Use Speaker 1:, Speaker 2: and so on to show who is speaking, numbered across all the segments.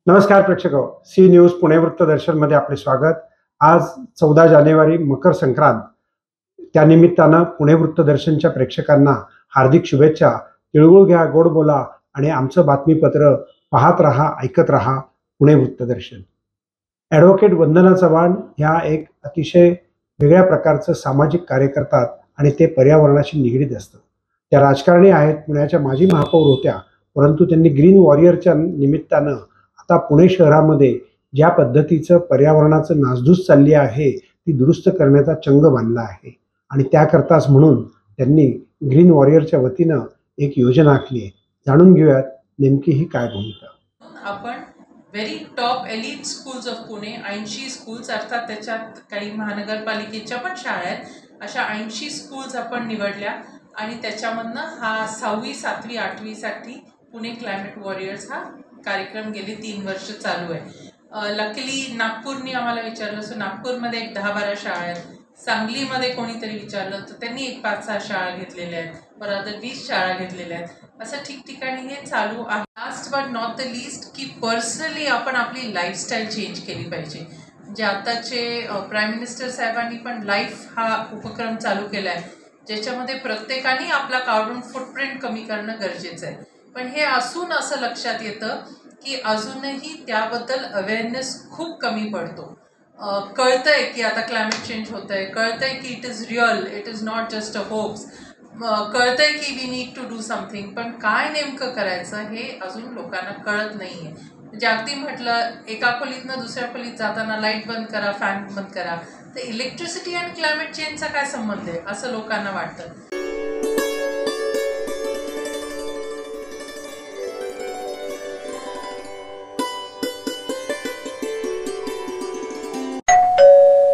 Speaker 1: नमस्कार प्रेक्षक हो, सी न्यूज पुणे वृत्तदर्शनमध्ये आपले स्वागत. आज 14 जानेवारी मकर संक्रांत. त्यानिमित्तानं पुणे वृत्तदर्शनच्या प्रेक्षकांना हार्दिक शुभेच्छा. तिळगुळ घ्या, गोड बोला आणि आमचं बातमीपत्र पाहत रहा, ऐकत रहा. पुणे वृत्तदर्शन. ॲडव्होकेट वंदना चव्हाण ह्या एक अतिशय वेगळ्या प्रकारचं सामाजिक कार्य करतात आणि ते पर्यावरणाशी निगडीत असतं. त्या राजकारणी आहेत, पुण्याच्या माजी महापौर होत्या, परंतु त्यांनी ग्रीन वॉरियरच्या निमित्तानं आता पुणे शहरामध्ये ज्या पद्धतीचं पर्यावरणाचं नासधूस चालली आहे ती दुरुस्त करण्याचा चंग बांधला आहे आणि त्याकरताच म्हणून त्यांनी ग्रीन वॉरियरच्या वतीनं एक योजना आखली आहे. जाणून घेऊयात नेमकी ही काय भूमिका.
Speaker 2: आपण very top elite schools of Pune 80 schools अर्थात त्याच्यात काही महानगरपालिकेच्या पण शाळा आहेत, अशा 80 स्कूल्स आपण निवडल्या आणि त्याच्यामधनं हा 6वी 7वी 8वी साठी पुणे क्लायमेट वॉरियर्स हा कार्यक्रम गेले 3 वर्ष चालू आहे. लकीली नागपूरनी आम्हाला विचारलं, सो नागपूरमध्ये एक 10-12 शाळा आहेत. सांगलीमध्ये कोणीतरी विचारलं तर त्यांनी एक 5-6 शाळा घेतलेल्या आहेत, परत 20 शाळा घेतलेल्या आहेत. असं ठिकठिकाणी हे चालू आहे. Last but not the list की पर्सनली आपण आपली लाईफस्टाईल चेंज केली पाहिजे. म्हणजे आताचे प्राईम मिनिस्टर साहेबांनी पण लाईफ हा उपक्रम चालू केला आहे, ज्याच्यामध्ये प्रत्येकाने आपला कार्बन फुटप्रिंट कमी करणं गरजेचं आहे. पण हे असून असं लक्षात येतं की अजूनही त्याबद्दल अवेअरनेस खूप कमी पडतो. कळतंय की आता क्लायमेट चेंज होत आहे, कळतंय की it is real, it is not just a hopes, कळतंय की we need to do something. पण काय नेमकं करायचं हे अजून लोकांना कळत नाही आहे. म्हणजे अगदी म्हटलं एका खोलीतनं दुसऱ्या खोलीत जाताना लाईट बंद करा, फॅन बंद करा, तर इलेक्ट्रिसिटी आणि क्लायमेट चेंजचा काय संबंध आहे असं लोकांना वाटतं.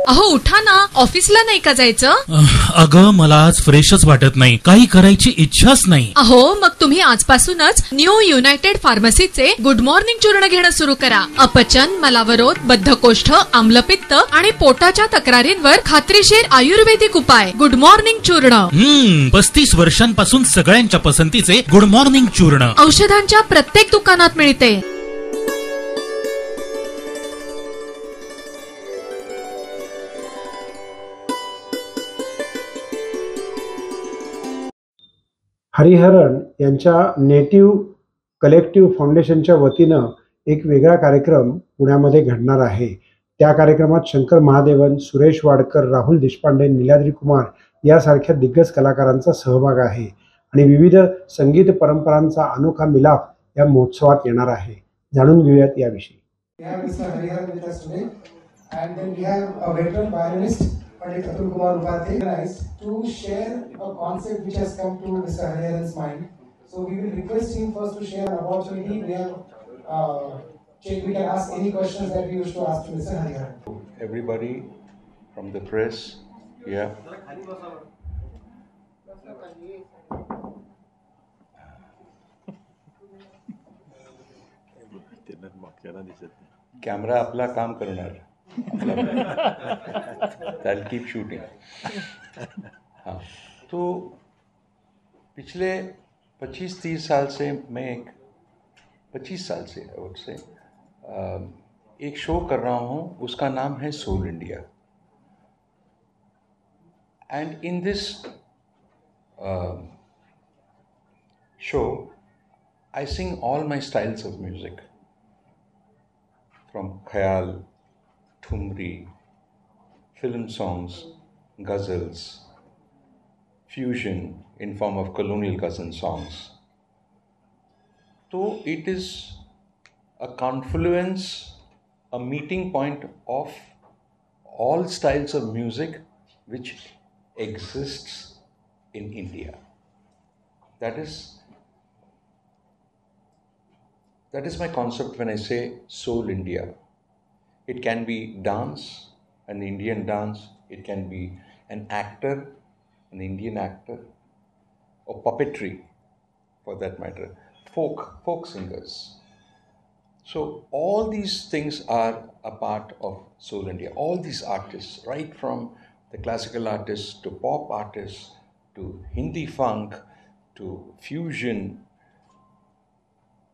Speaker 3: अहो उठा ना, ऑफिसला नाही का जायचं?
Speaker 4: अगं मला आज फ्रेशच वाटत नाही, काही करायची इच्छाच नाही.
Speaker 3: अहो मग तुम्ही आजपासूनच न्यू युनायटेड फार्मसीचे गुड मॉर्निंग चूर्ण घेणं सुरू करा. अपचन, मलावरोध, बद्धकोष्ठ, आम्लपित्त आणि पोटाच्या तक्रारींवर खात्रीशीर आयुर्वेदिक उपाय. गुड मॉर्निंग चूर्ण.
Speaker 4: 35 वर्षांपासून सगळ्यांच्या पसंतीचे गुड मॉर्निंग चूर्ण
Speaker 3: औषधांच्या प्रत्येक दुकानात मिळते.
Speaker 1: हरिहरन यांच्या नेटिव्ह कलेक्टिव्ह फाउंडेशनच्या वतीनं एक वेगळा कार्यक्रम पुण्यामध्ये घडणार आहे. त्या कार्यक्रमात शंकर महादेवन, सुरेश वाडकर, राहुल देशपांडे, नीलाद्री कुमार यासारख्या दिग्गज कलाकारांचा सहभाग आहे आणि विविध संगीत परंपरांचा अनोखा मिलाफ या महोत्सवात येणार आहे. जाणून घेऊयात याविषयी.
Speaker 5: Pandit Atul Kumar Upadhyay to share a concept which has come to Mr. Hariharan's mind. So we will request him first to share an opportunity where we can ask any questions that we wish to ask to Mr. Hariharan.
Speaker 6: Everybody from the press, yeah. Camera अपना काम करणार. I'll keep shooting. हाँ, तो पिछले 25-30 साल से मैं 25 साल से I would say एक शो कर रहा हूँ, उसका नाम है soul India. And in this show I sing all my styles of music, from khayal, thumri, film songs, ghazals, fusion in form of colonial cousin songs. So it is a confluence, a meeting point of all styles of music which exists in India. That is my concept when I say Soul India. It can be dance, an Indian dance. It can be an actor, an Indian actor, or puppetry, for that matter, folk singers. So all these things are a part of Soul India. All these artists, right from the classical artists to pop artists to Hindi funk to fusion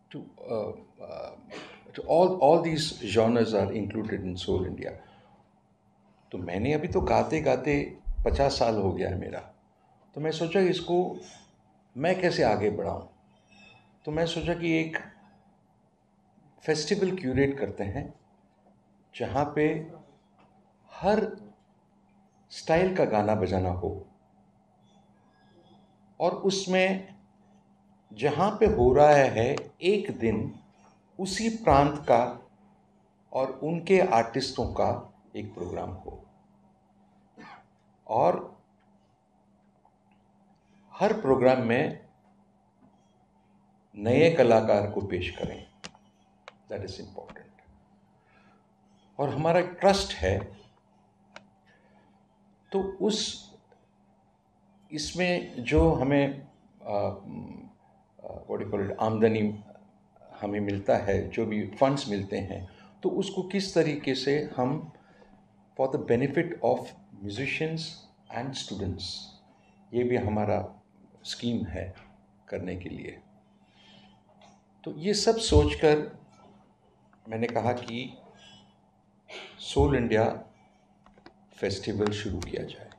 Speaker 6: to all these genres are included in Soul India. तो मैंने अभी तो गाते गाते 50 साल हो गया है मेरा, तो मैं सोचा कि इसको मैं कैसे आगे बढ़ाऊं। तो मैं सोचा कि एक फेस्टिवल क्यूरेट करते हैं जहाँ पे हर स्टाइल का गाना बजाना हो, और उसमें जहाँ पे हो रहा है एक दिन उसी प्रांत का और उनके आर्टिस्टों का एक प्रोग्राम हो, और हर प्रोग्राम में नए कलाकार को पेश करें। That is important. और हमारा एक ट्रस्ट है, तो इसमें जो हमें व्हाट यू कॉल इट आमदनी हमें मिलता है, जो भी फंड्स मिलते हैं, तो उसको किस तरीके से हम for the benefit of musicians and students, ये भी हमारा स्कीम है करने के लिए। तो ये सब सोचकर मैंने कहा कि सोल इंडिया फेस्टिवल शुरू किया जाए।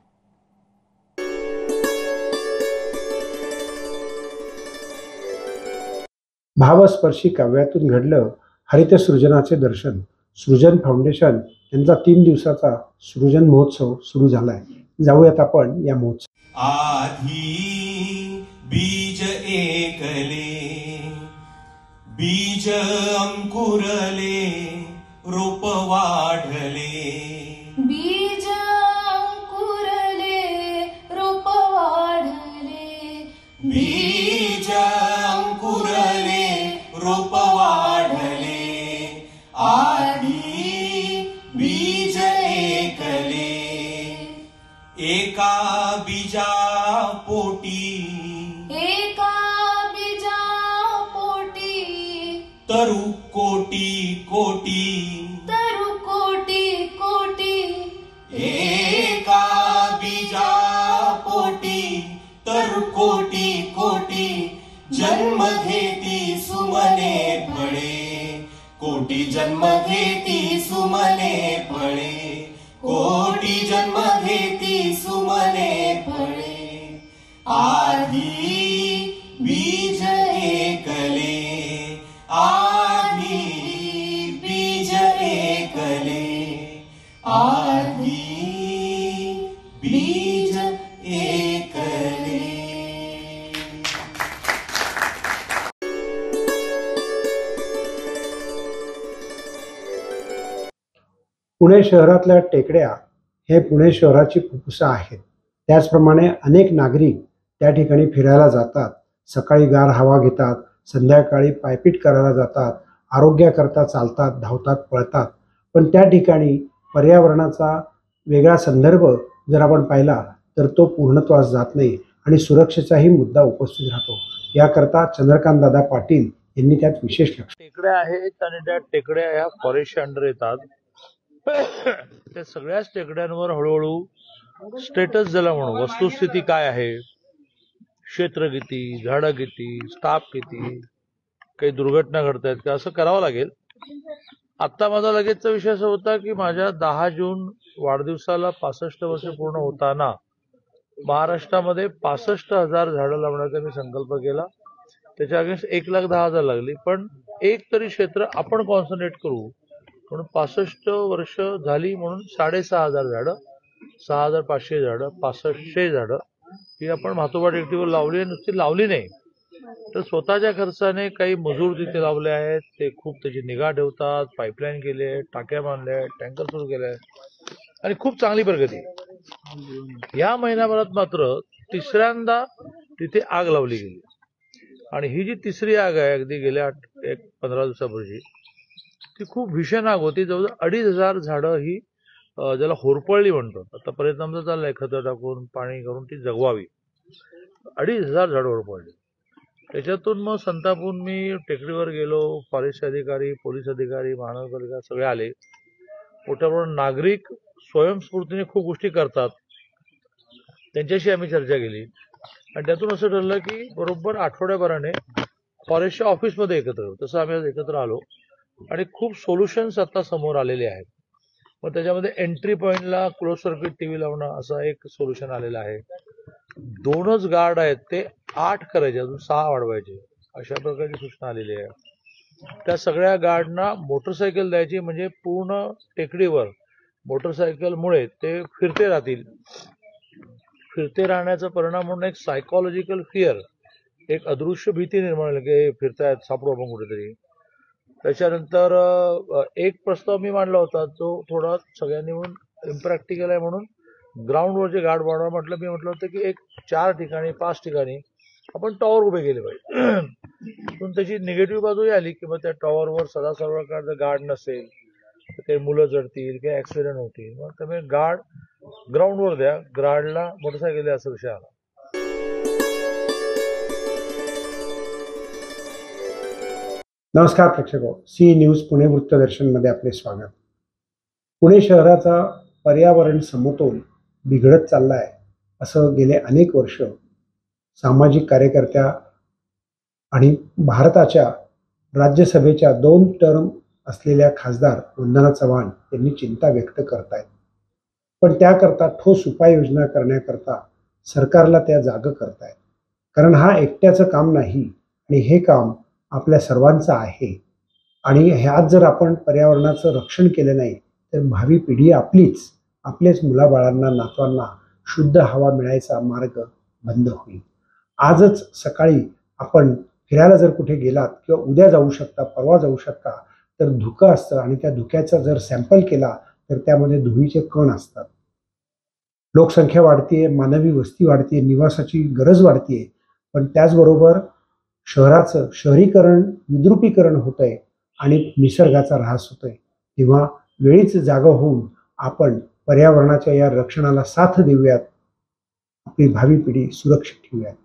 Speaker 1: भावस्पर्शी काव्यातून घडलं हरित सृजनाचे दर्शन। सृजन फाउंडेशन यांचा 3 दिवसाचा सृजन महोत्सव सुरू झालाय। जाऊयात आपण या महोत्सव।
Speaker 7: आधी बीज एकले, बीज अंकुरले, रोप वाढले,
Speaker 8: बीज अंकुरले, रोप वाढले,
Speaker 7: बीज अंकुरले, रोप वाढले, आधी बीज एकले, एका बीजा पोटी,
Speaker 8: एका बीजा पोटी,
Speaker 7: तरु कोटी कोटी,
Speaker 8: तरु कोटी कोटी,
Speaker 7: एका बीजा पोटी, तरु कोटी कोटी, जन्म घेती सुमने फळे, कोटी जन्म घेती सुमने फळे, कोटी जन्म घेती सुमने फळे, आधी बीज एकले, आधी बीज एकले, आधी बीज एकले।
Speaker 1: पुणे शहरातल्या टेकड्या हे पुणे शहराची फुफ्फुसं आहेत। त्याचप्रमाणे अनेक नागरिक त्या ठिकाणी फिरायला जातात, सकाळी गार हवा घेतात, संध्याकाळी पायपीट करायला जातात, आरोग्याकरता चालतात, धावतात, पळतात। पण त्या ठिकाणी पर्यावरणाचा वेगळा संदर्भ जर आपण पाहिला तर तो पूर्णत्वास जात नाही आणि सुरक्षेचाही मुद्दा उपस्थित राहतो। याकरता चंद्रकांत दादा पाटील यांनी त्यात विशेष लक्ष।
Speaker 9: टेकड्या आहेत आणि त्या टेकड्या ह्या फॉरेस्टच्या अंडर येतात। त्या सगळ्याच टेकड्यांवर हळूहळू स्टेटस ज्याला म्हणू, वस्तुस्थिती काय आहे, क्षेत्र किती, झाडं किती, स्टाफ किती, काही दुर्घटना घडत आहेत का, असं करावं लागेल। आता माझा लगेचचा विषय असा होता की माझ्या 10 जून वाढदिवसाला 65 वर्ष पूर्ण होताना महाराष्ट्रामध्ये 65,000 झाडं लावण्याचा मी संकल्प केला। त्याच्या अगेन्स्ट 1,10,000 लागली, पण एक तरी क्षेत्र आपण कॉन्सन्ट्रेट करू म्हणून 65 वर्ष झाली म्हणून 6,500 झाडं, 6,500 झाडं, 6500 झाडं ही आपण म्हातोबा टेकडीवर लावली आहे। नुसती लावली नाही तर स्वतःच्या खर्चाने काही मजूर तिथे लावले आहेत, ते खूप त्याची निगा ठेवतात, पाईपलाईन केली आहे, टाक्या बांधल्या आहेत, टँकर सुरू केले आहेत आणि खूप चांगली प्रगती आहे। या महिन्याभरात मात्र तिसऱ्यांदा तिथे आग लावली गेली आणि ही जी तिसरी आग आहे अगदी गेल्या 15 दिवसापूर्वी, ती खूप भीषण आग होती। जवळजवळ 2,500 झाडं ही ज्याला होरपळली म्हणतात, आता प्रयत्न आमचा चाललाय खतं टाकून पाणी करून ती जगवावी। 2,500 झाडं होरपळली। त्याच्यातून मग संतापून मी टेकडीवर गेलो, फॉरेस्ट अधिकारी, पोलीस अधिकारी, महानगरपालिका सगळे आले। मोठ्या प्रमाणात नागरिक स्वयंस्फूर्तीने खूप गोष्टी करतात, त्यांच्याशी आम्ही चर्चा केली आणि त्यातून असं ठरलं की बरोबर आठवड्याभराने फॉरेस्टच्या ऑफिसमध्ये एकत्र येऊ। तसं आम्ही आज एकत्र आलो आणि खूप सोल्युशन्स आता समोर आलेले आहेत. मग त्याच्यामध्ये एंट्री पॉईंटला क्लोज सर्किट टीव्ही लावणं असं एक सोल्युशन आलेलं आहे. 2च गार्ड आहेत ते 8 करायचे, अजून 6 वाढवायचे, अशा प्रकारची सूचना आलेली आहे. त्या सगळ्या गार्डना मोटरसायकल द्यायची, म्हणजे पूर्ण टेकडीवर मोटरसायकलमुळे ते फिरते राहतील. फिरते राहण्याचा परिणाम म्हणून एक सायकोलॉजिकल फिअर, एक अदृश्य भीती निर्माण झाली की फिरतायत, सापडू आपण कुठेतरी. त्याच्यानंतर एक प्रस्ताव मी मांडला होता, तो थोडा सगळ्यांनी म्हणून इम्प्रॅक्टिकल आहे म्हणून ग्राउंडवरचे गार्ड वाढवा म्हटलं. मी म्हटलं होतं की एक 4 ठिकाणी 5 ठिकाणी आपण टॉवर उभे केले पाहिजे. पण त्याची निगेटिव्ह बाजूही आली की मग त्या टॉवरवर सदा सर्व काळ गार्ड नसेल तर काही मुलं जडतील, काही ऍक्सिडेंट होतील. मग त्यामुळे गार्ड ग्राउंडवर द्या, गार्डला मोटरसायकल द्या, असा विषय आला.
Speaker 1: नमस्कार प्रेक्षको, सी न्यूज पुणे वृत्तदर्शनमध्ये आपले स्वागत. पुणे शहराचा पर्यावरण समतोल बिघडत चालला आहे असं गेले अनेक वर्ष सामाजिक कार्यकर्त्या आणि भारताच्या राज्यसभेच्या 2 टर्म असलेल्या खासदार वंदना चव्हाण यांनी चिंता व्यक्त करतायत. पण त्याकरता ठोस उपाययोजना करण्याकरता सरकारला त्या जागं करतायत. कारण हा एकट्याचं काम नाही आणि हे काम आपल्या सर्वांचं आहे. आणि ह्यात जर आपण पर्यावरणाचं रक्षण केलं नाही तर भावी पिढी आपलेच मुलाबाळांना, नातवांना शुद्ध हवा मिळायचा मार्ग बंद होईल. आजच सकाळी आपण फिरायला जर कुठे गेलात किंवा उद्या जाऊ शकता, परवा जाऊ शकता, तर धुकं असतं आणि त्या धुक्याचा जर सॅम्पल केला तर त्यामध्ये धुळीचे कण असतात. लोकसंख्या वाढतीये, मानवी वस्ती वाढतीये, निवासाची गरज वाढतीये, पण त्याचबरोबर शहराचं शहरीकरण, विद्रुपीकरण होतंय आणि निसर्गाचा ऱ्हास होतोय. तेव्हा वेळीच जागा होऊन आपण पर्यावरणाच्या या रक्षणाला साथ देऊयात, आपली भावी पिढी सुरक्षित ठेवूयात.